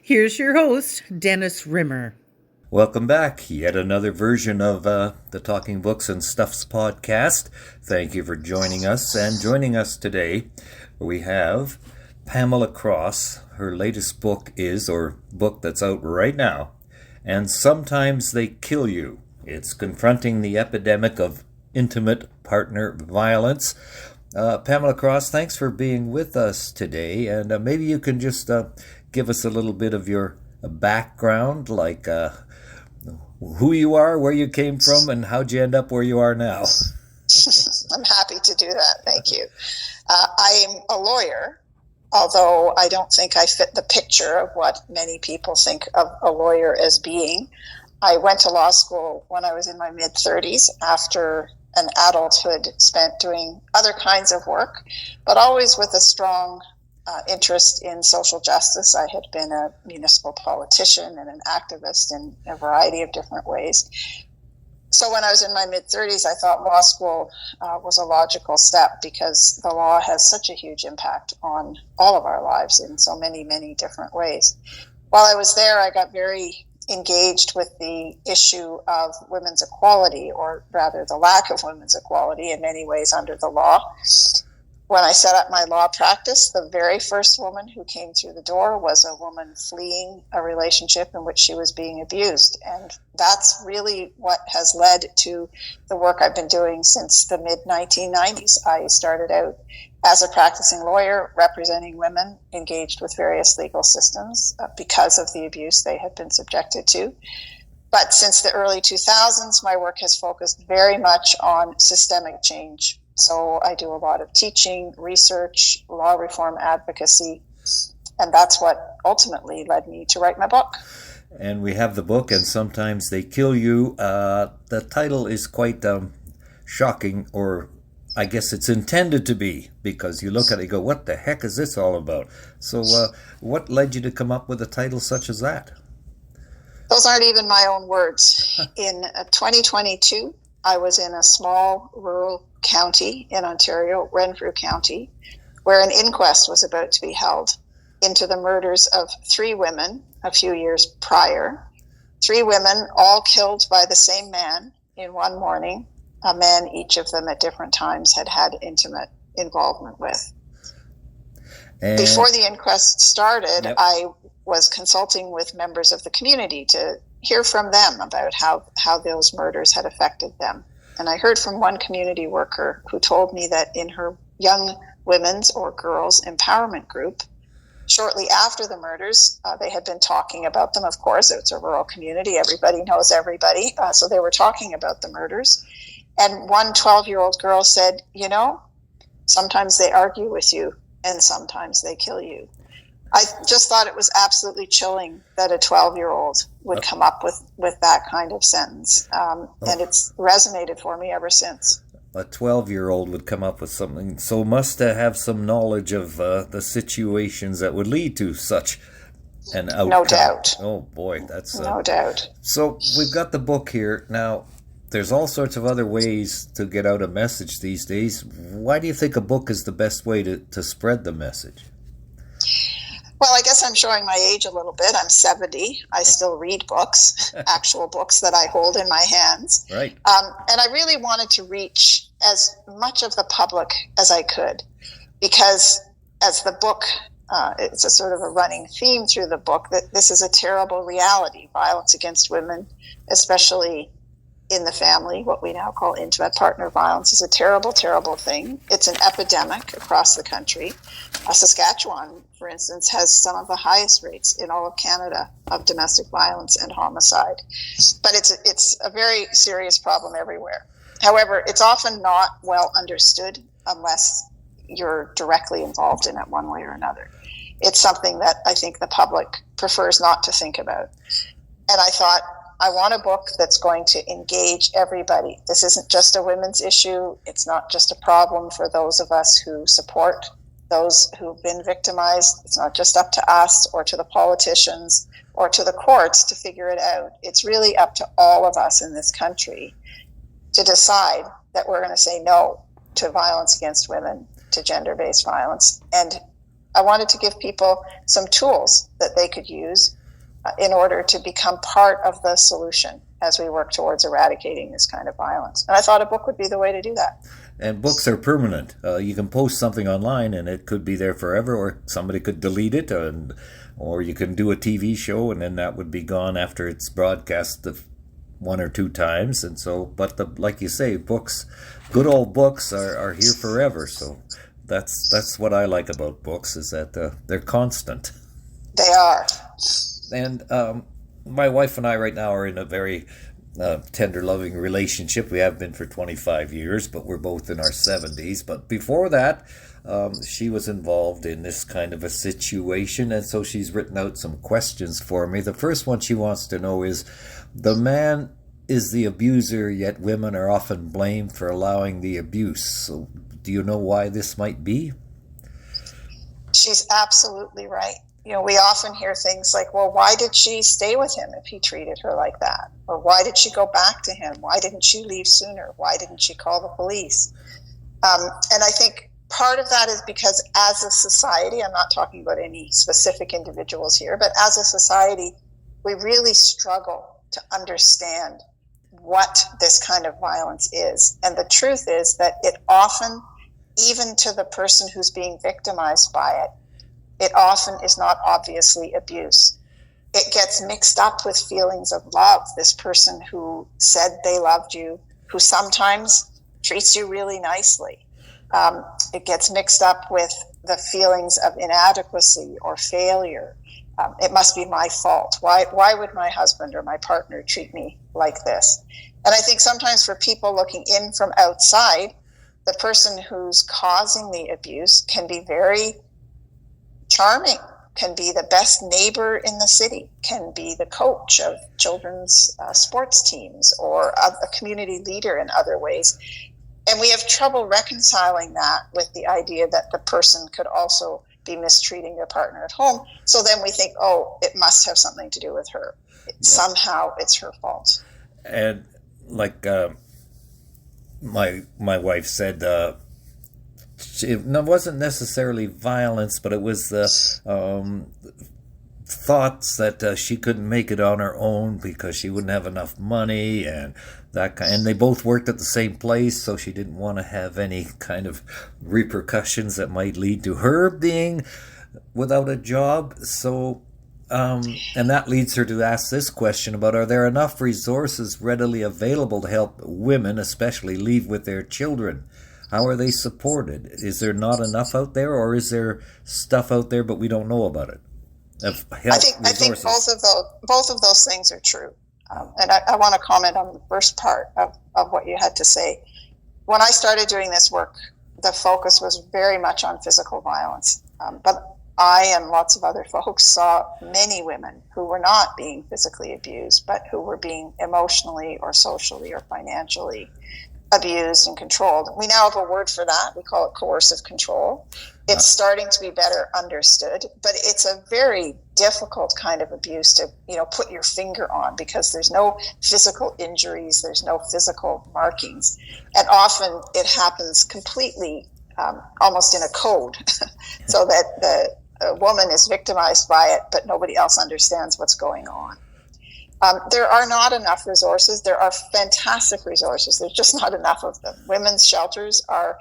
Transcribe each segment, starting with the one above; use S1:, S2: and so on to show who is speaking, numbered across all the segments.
S1: Here's your host, Dennis Rimmer.
S2: Welcome back. Yet another version of the Talking Books and Stuffs podcast. Thank you for joining us. And joining us today, we have Pamela Cross. Her latest book is, or book that's out right now, And Sometimes They Kill You. It's confronting the epidemic of intimate partner violence. Pamela Cross, thanks for being with us today. And maybe you can just give us a little bit of your background, like who you are, where you came from, and how'd you end up where you are now.
S3: I'm happy to do that. Thank you. I'm a lawyer, although I don't think I fit the picture of what many people think of a lawyer as being. I went to law school when I was in my mid-30s after an adulthood spent doing other kinds of work, but always with a strong interest in social justice. I had been a municipal politician and an activist in a variety of different ways. So when I was in my mid-30s, I thought law school was a logical step because the law has such a huge impact on all of our lives in so many, many different ways. While I was there, I got very engaged with the issue of women's equality, or rather the lack of women's equality in many ways under the law. When I set up my law practice, the very first woman who came through the door was a woman fleeing a relationship in which she was being abused. And that's really what has led to the work I've been doing since the mid-1990s. I started out as a practicing lawyer representing women engaged with various legal systems because of the abuse they had been subjected to. But since the early 2000s, my work has focused very much on systemic change. So I do a lot of teaching, research, law reform advocacy, and that's what ultimately led me to write my book.
S2: And we have the book, And Sometimes They Kill You. The title is quite shocking, or I guess it's intended to be, because you look at it and go, what the heck is this all about? So what led you to come up with a title such as that?
S3: Those aren't even my own words. In 2022, I was in a small rural county in Ontario, Renfrew County, where an inquest was about to be held into the murders of 3 women a few years prior. 3 women, all killed by the same man in one morning, a man each of them at different times had had intimate involvement with. And before the inquest started, yep, I was consulting with members of the community to hear from them about how those murders had affected them. And I heard from one community worker who told me that in her young women's or girls' empowerment group, shortly after the murders, they had been talking about them. Of course, it's a rural community. Everybody knows everybody. So they were talking about the murders. And one 12-year-old girl said, sometimes they argue with you and sometimes they kill you. I just thought it was absolutely chilling that a 12-year-old would come up with that kind of sentence. And it's resonated for me ever since.
S2: A 12-year-old would come up with something, so must have some knowledge of the situations that would lead to such an outcome.
S3: No doubt.
S2: Oh, boy, that's...
S3: no doubt.
S2: So we've got the book here. Now, there's all sorts of other ways to get out a message these days. Why do you think a book is the best way to spread the message?
S3: Well, I guess I'm showing my age a little bit. I'm 70. I still read books, actual books that I hold in my hands.
S2: Right.
S3: And I really wanted to reach as much of the public as I could, because as the book, it's a sort of a running theme through the book, that this is a terrible reality. Violence against women, especially in the family, what we now call intimate partner violence, is a terrible, terrible thing. It's an epidemic across the country. Saskatchewan, for instance, has some of the highest rates in all of Canada of domestic violence and homicide. But it's a very serious problem everywhere. However, it's often not well understood unless you're directly involved in it one way or another. It's something that I think the public prefers not to think about. And I thought, I want a book that's going to engage everybody. This isn't just a women's issue. It's not just a problem for those of us who support those who've been victimized. It's not just up to us or to the politicians or to the courts to figure it out. It's really up to all of us in this country to decide that we're going to say no to violence against women, to gender-based violence, and I wanted to give people some tools that they could use in order to become part of the solution as we work towards eradicating this kind of violence. And I thought a book would be the way to do that.
S2: And books are permanent. You can post something online and it could be there forever, or somebody could delete it, or you can do a TV show and then that would be gone after it's broadcast one or two times. And so, but like you say, books, good old books are here forever. So that's what I like about books, is that they're constant.
S3: They are.
S2: And my wife and I right now are in a very tender, loving relationship. We have been for 25 years, but we're both in our 70s. But before that, she was involved in this kind of a situation, and so she's written out some questions for me. The first one she wants to know is, the man is the abuser, yet women are often blamed for allowing the abuse. So do you know why this might be?
S3: She's absolutely right. We often hear things like, well, why did she stay with him if he treated her like that? Or why did she go back to him? Why didn't she leave sooner? Why didn't she call the police? And I think part of that is because as a society, I'm not talking about any specific individuals here, but as a society, we really struggle to understand what this kind of violence is. And the truth is that it often, even to the person who's being victimized by it, it often is not obviously abuse. It gets mixed up with feelings of love. This person who said they loved you, who sometimes treats you really nicely. It gets mixed up with the feelings of inadequacy or failure. It must be my fault. Why would my husband or my partner treat me like this? And I think sometimes for people looking in from outside, the person who's causing the abuse can be very charming, can be the best neighbor in the city, can be the coach of children's sports teams, or a community leader in other ways. And we have trouble reconciling that with the idea that the person could also be mistreating their partner at home. So then we think, oh, it must have something to do with her. Somehow it's her fault.
S2: And like my wife said, it wasn't necessarily violence, but it was the thoughts that she couldn't make it on her own because she wouldn't have enough money, and that kind. And they both worked at the same place, so she didn't want to have any kind of repercussions that might lead to her being without a job. So, and that leads her to ask this question about: are there enough resources readily available to help women, especially, leave with their children? How are they supported? Is there not enough out there, or is there stuff out there but we don't know about it?
S3: I think both of those things are true. And I want to comment on the first part of what you had to say. When I started doing this work, the focus was very much on physical violence. But I and lots of other folks saw many women who were not being physically abused, but who were being emotionally or socially or financially abused and controlled. We now have a word for that. We call it coercive control. It's starting to be better understood, but it's a very difficult kind of abuse to, put your finger on, because there's no physical injuries, there's no physical markings, and often it happens completely, almost in a code, so that the woman is victimized by it, but nobody else understands what's going on. There are not enough resources. There are fantastic resources. There's just not enough of them. Women's shelters are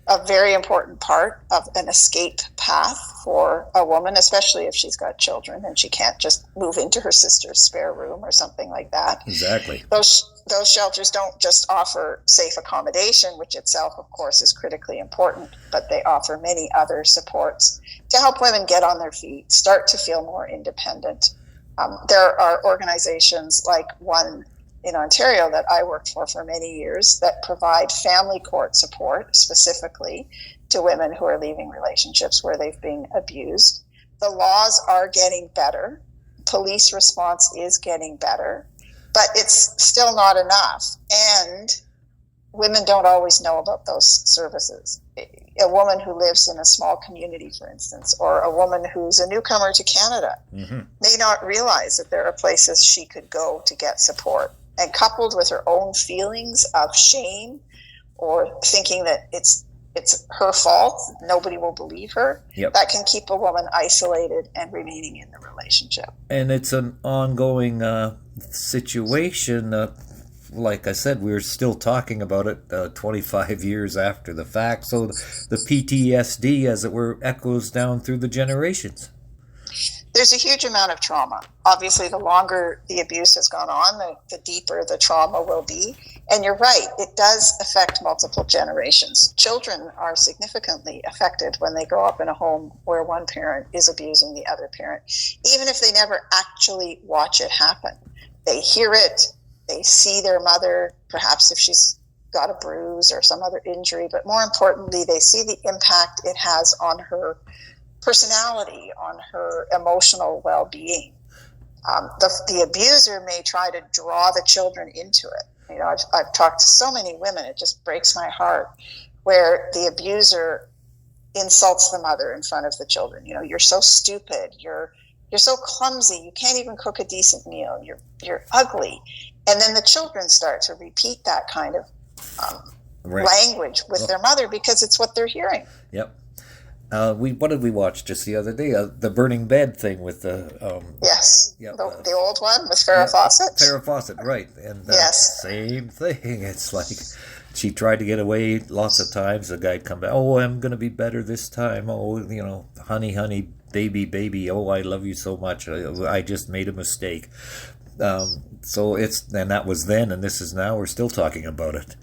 S3: a very important part of an escape path for a woman, especially if she's got children and she can't just move into her sister's spare room or something like that.
S2: Exactly.
S3: Those shelters don't just offer safe accommodation, which itself, of course, is critically important, but they offer many other supports to help women get on their feet, start to feel more independent. There are organizations like one in Ontario that I worked for many years that provide family court support specifically to women who are leaving relationships where they've been abused. The laws are getting better. Police response is getting better, but it's still not enough. And women don't always know about those services. A woman who lives in a small community, for instance, or a woman who's a newcomer to Canada may not realize that there are places she could go to get support. And coupled with her own feelings of shame or thinking that it's it's her fault, nobody will believe her,
S2: Yep.
S3: that can keep a woman isolated and remaining in the relationship.
S2: And it's an ongoing situation. Like I said, we're still talking about it 25 years after the fact. So the PTSD, as it were, echoes down through the generations.
S3: There's a huge amount of trauma. Obviously, the longer the abuse has gone on, the deeper the trauma will be. And you're right, it does affect multiple generations. Children are significantly affected when they grow up in a home where one parent is abusing the other parent, even if they never actually watch it happen. They hear it, they see their mother, perhaps if she's got a bruise or some other injury, but more importantly, they see the impact it has on her personality, on her emotional well-being. The abuser may try to draw the children into it. You know, I've talked to so many women, it just breaks my heart, where the abuser insults the mother in front of the children. You know, you're so stupid, you're so clumsy, you can't even cook a decent meal, you're ugly. And then the children start to repeat that kind of language with their mother because it's what they're hearing.
S2: Yep. What did we watch just the other day? The burning bed thing with the
S3: yes,
S2: yep,
S3: the old one with Farrah Fawcett.
S2: Farrah Fawcett, right? And
S3: yes,
S2: same thing. It's like she tried to get away lots of times. The guy'd come back. Oh, I'm gonna be better this time. Oh, you know, honey, honey, baby, baby. Oh, I love you so much. I just made a mistake. So and that was then, and this is now. We're still talking about it.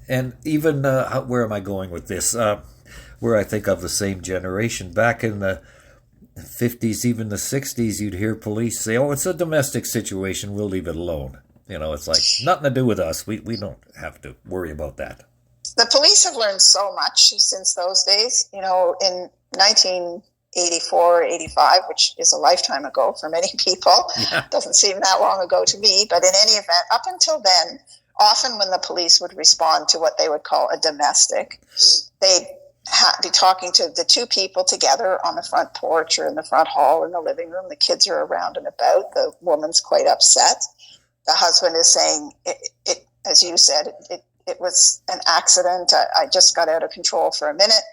S2: And even where am I going with this? Where I think of the same generation. Back in the 50s, even the 60s, you'd hear police say, oh, it's a domestic situation, we'll leave it alone. You know, it's like, nothing to do with us. We don't have to worry about that.
S3: The police have learned so much since those days. You know, in 1984, 85, which is a lifetime ago for many people, doesn't seem that long ago to me, but in any event, up until then, often when the police would respond to what they would call a domestic, they'd be talking to the two people together on the front porch or in the front hall in the living room. The kids are around and about. The woman's quite upset. The husband is saying, it as you said, it was an accident. I just got out of control for a minute.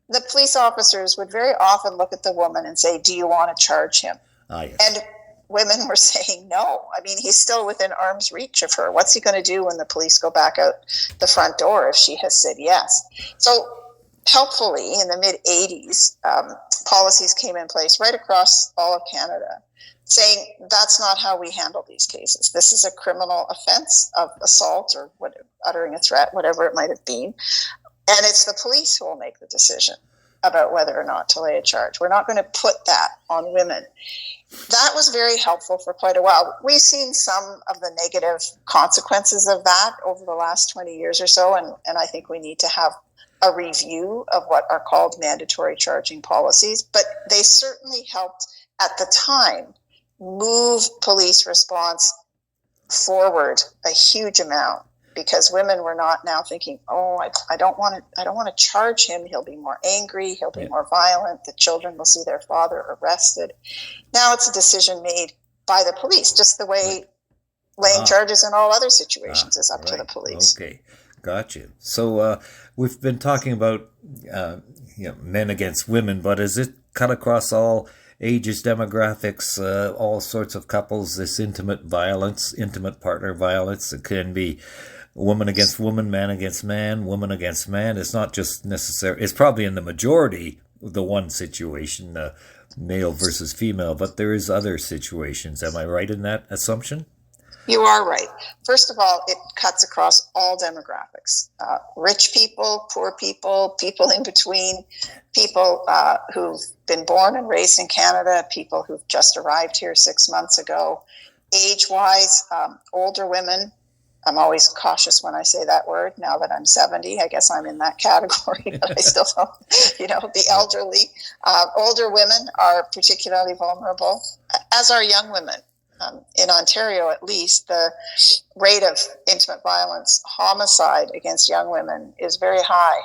S3: The police officers would very often look at the woman and say, do you want to charge him?
S2: Yes.
S3: And women were saying no. I mean, he's still within arm's reach of her. What's he going to do when the police go back out the front door if she has said yes? So helpfully, in the mid-'80s, policies came in place right across all of Canada saying that's not how we handle these cases. This is a criminal offense of assault or uttering a threat, whatever it might have been. And it's the police who will make the decision about whether or not to lay a charge. We're not going to put that on women. That was very helpful for quite a while. We've seen some of the negative consequences of that over the last 20 years or so, and I think we need to have a review of what are called mandatory charging policies, but they certainly helped at the time move police response forward a huge amount, because women were not now thinking, oh, I don't want to charge him. He'll be more angry. He'll be more violent. The children will see their father arrested. Now it's a decision made by the police, just the way laying charges in all other situations is up to the police.
S2: Okay. Got you. So we've been talking about men against women, but is it cut across all ages, demographics, all sorts of couples, this intimate violence, intimate partner violence? It can be woman against woman, man against man, woman against man. It's not just necessary. It's probably in the majority, the one situation, male versus female, but there is other situations. Am I right in that assumption?
S3: You are right. First of all, it cuts across all demographics. Rich people, poor people, people in between, people who've been born and raised in Canada, people who've just arrived here 6 months ago. Age-wise, older women. I'm always cautious when I say that word. Now that I'm 70, I guess I'm in that category, but I still don't, the elderly. Older women are particularly vulnerable, as are young women. In Ontario, at least, the rate of intimate violence, homicide against young women is very high,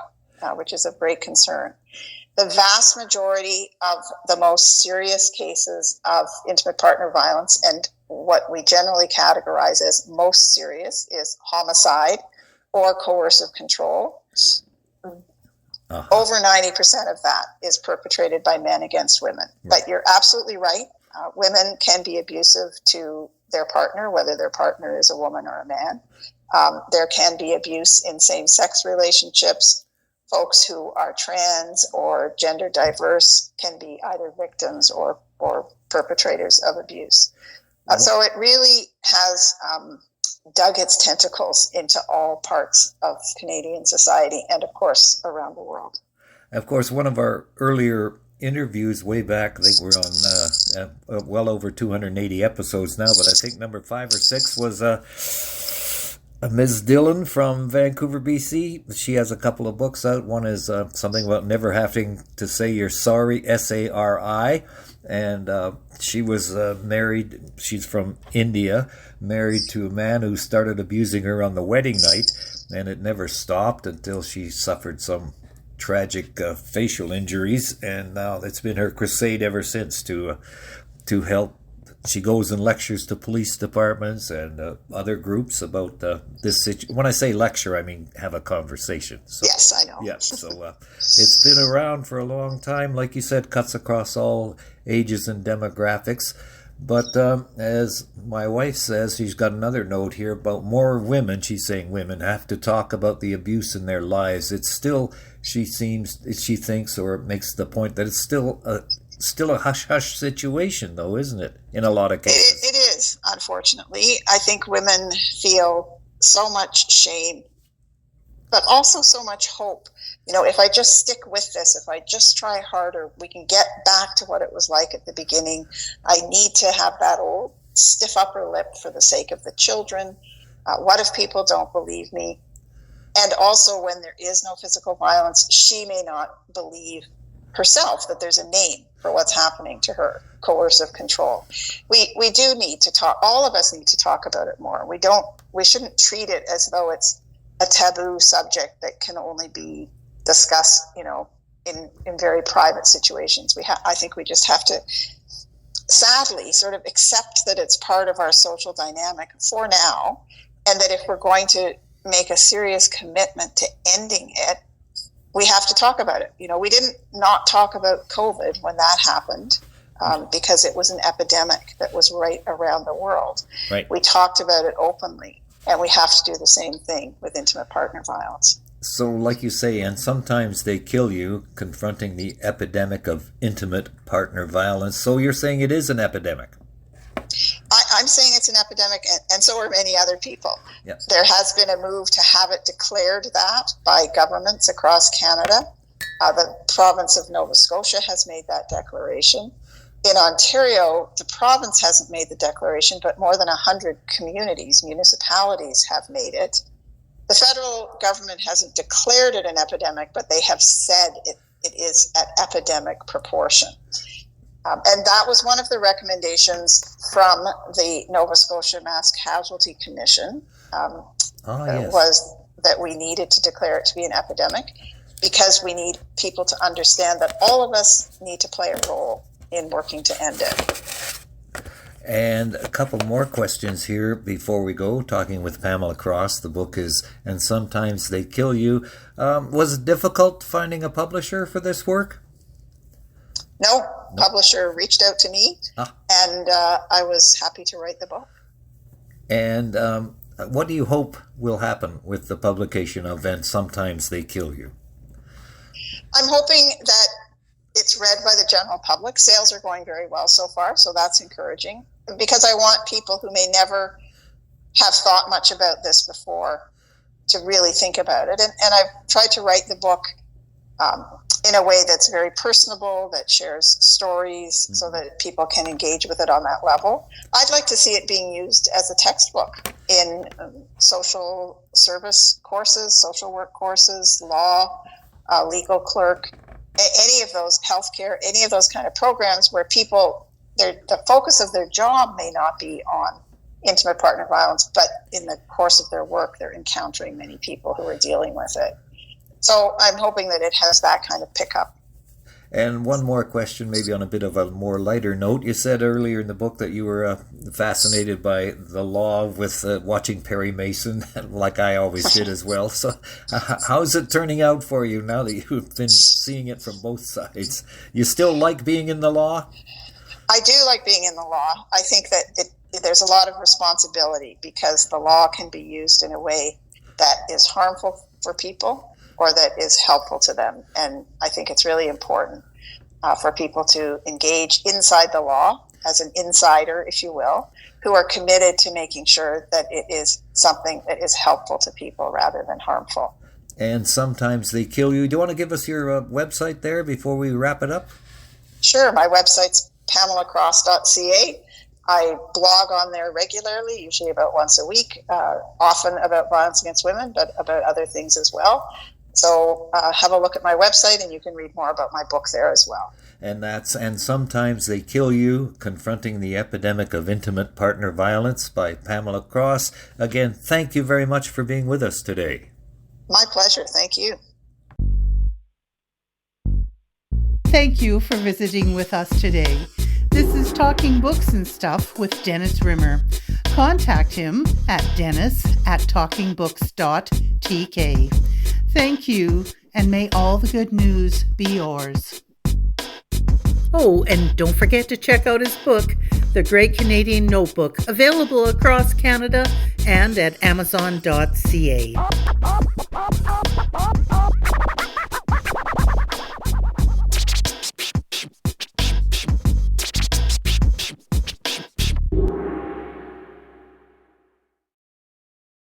S3: which is of great concern. The vast majority of the most serious cases of intimate partner violence, and what we generally categorize as most serious, is homicide or coercive control. Over 90% of that is perpetrated by men against women. Right. But you're absolutely right. Women can be abusive to their partner, whether their partner is a woman or a man. There can be abuse in same-sex relationships. Folks who are trans or gender diverse can be either victims or perpetrators of abuse. So it really has dug its tentacles into all parts of Canadian society and, of course, around the world.
S2: Of course, one of our earlier interviews way back, I think we're on well over 280 episodes now, but I think number 5 or 6 was Ms. Dillon from Vancouver, BC. She has a couple of books out. One is something about never having to say you're sorry, SARI. And she was married, she's from India, married to a man who started abusing her on the wedding night, and it never stopped until she suffered some tragic facial injuries, and now it's been her crusade ever since to help. She goes and lectures to police departments and other groups about this situation. When I say lecture, I mean have a conversation. So,
S3: yes, I know.
S2: Yeah, so it's been around for a long time. Like you said, cuts across all ages and demographics. But as my wife says, she's got another note here about more women. She's saying women have to talk about the abuse in their lives. It's still, she thinks, or makes the point that it's still a hush-hush situation, though, isn't it, in a lot of cases?
S3: It is, unfortunately. I think women feel so much shame, but also so much hope. You know, if I just stick with this, if I just try harder, we can get back to what it was like at the beginning. I need to have that old stiff upper lip for the sake of the children. What if people don't believe me? And also, when there is no physical violence, she may not believe herself that there's a name for what's happening to her. Coercive control. We do need to talk. All of us need to talk about it more. We shouldn't treat it as though it's a taboo subject that can only be discussed, you know, in very private situations. I think we just have to, sadly, sort of accept that it's part of our social dynamic for now, and that if we're going to make a serious commitment to ending it, we have to talk about it. You know, we didn't not talk about COVID when that happened because it was an epidemic that was right around the world. Right. We talked about it openly, and we have to do the same thing with intimate partner violence.
S2: So, like you say, and sometimes they kill you, confronting the epidemic of intimate partner violence. So you're saying it is an epidemic?
S3: I'm saying it's an epidemic, and so are many other people.
S2: Yes.
S3: There has been a move to have it declared that by governments across Canada. The province of Nova Scotia has made that declaration. In Ontario, the province hasn't made the declaration, but more than 100 communities, municipalities have made it. The federal government hasn't declared it an epidemic, but they have said it is at epidemic proportion. And that was one of the recommendations from the Nova Scotia Mass Casualty Commission,
S2: Yes.
S3: was that we needed to declare it to be an epidemic because we need people to understand that all of us need to play a role in working to end it.
S2: And a couple more questions here before we go. Talking with Pamela Cross. The book is And Sometimes They Kill You. Was it difficult finding a publisher for this work?
S3: No. Publisher reached out to me, and I was happy to write the book.
S2: And what do you hope will happen with the publication of And Sometimes They Kill You?
S3: I'm hoping that it's read by the general public. Sales are going very well so far, so that's encouraging. Because I want people who may never have thought much about this before to really think about it. And I've tried to write the book in a way that's very personable, that shares stories so that people can engage with it on that level. I'd like to see it being used as a textbook in social service courses, social work courses, law, legal clerk, any of those, healthcare, any of those kind of programs where people, the focus of their job may not be on intimate partner violence, but in the course of their work, they're encountering many people who are dealing with it. So I'm hoping that it has that kind of pickup.
S2: And one more question, maybe on a bit of a more lighter note. You said earlier in the book that you were fascinated by the law with watching Perry Mason, like I always did as well. So how's it turning out for you now that you've been seeing it from both sides? You still like being in the law?
S3: I do like being in the law. I think that there's a lot of responsibility because the law can be used in a way that is harmful for people or that is helpful to them. And I think it's really important for people to engage inside the law as an insider, if you will, who are committed to making sure that it is something that is helpful to people rather than harmful.
S2: And sometimes they kill you. Do you want to give us your website there before we wrap it up?
S3: Sure. My website's pamelacross.ca. I blog on there regularly, usually about once a week, often about violence against women, but about other things as well. So have a look at my website and you can read more about my book there as well.
S2: And Sometimes They Kill You, Confronting the Epidemic of Intimate Partner Violence by Pamela Cross. Again, thank you very much for being with us today.
S3: My pleasure. Thank you.
S1: Thank you for visiting with us today. This is Talking Books and Stuff with Dennis Rimmer. Contact him at dennis@talkingbooks.tk. Thank you, and may all the good news be yours. Oh, and don't forget to check out his book, The Great Canadian Notebook, available across Canada and at amazon.ca.